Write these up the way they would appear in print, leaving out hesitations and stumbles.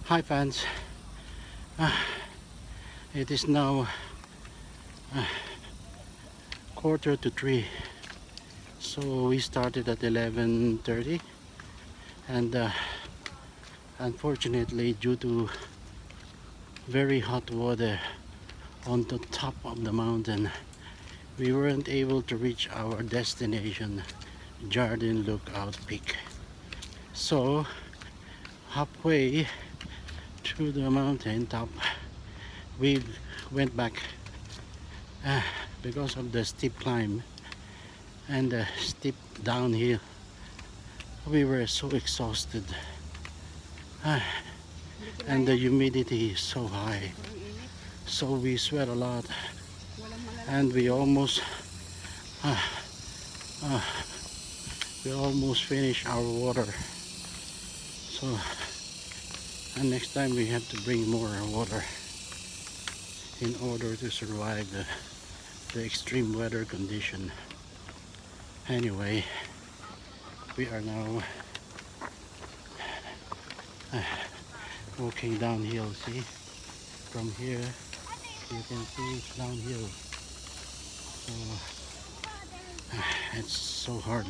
Hi fans, it is now uh, 2:45, so we started at 11:30, and unfortunately, due to very hot water on the top of the mountain, we weren't able to reach our destination, Jardine Lookout Peak. So halfway to the mountain top, we went back uh, because of the steep climb and the steep downhill. We were so exhausted, and the humidity is so high, so we sweat a lot, and we almost finished our water. So and next time we have to bring more water in order to survive the extreme weather condition. Anyway, we are now walking downhill. See, from here you can see it's downhill, so it's so hard.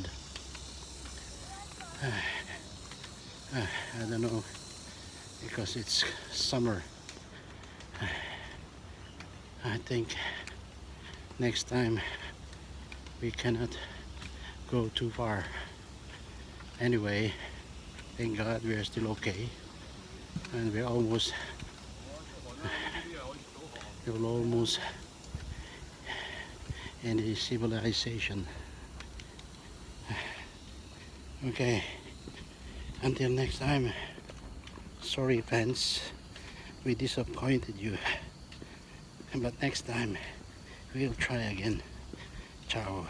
I don't know, because it's summer. I think next time we cannot go too far. Anyway, thank God we are still okay, and we're almost in the civilization. Okay, until next time. Sorry fans, we disappointed you, but next time we'll try again. Ciao.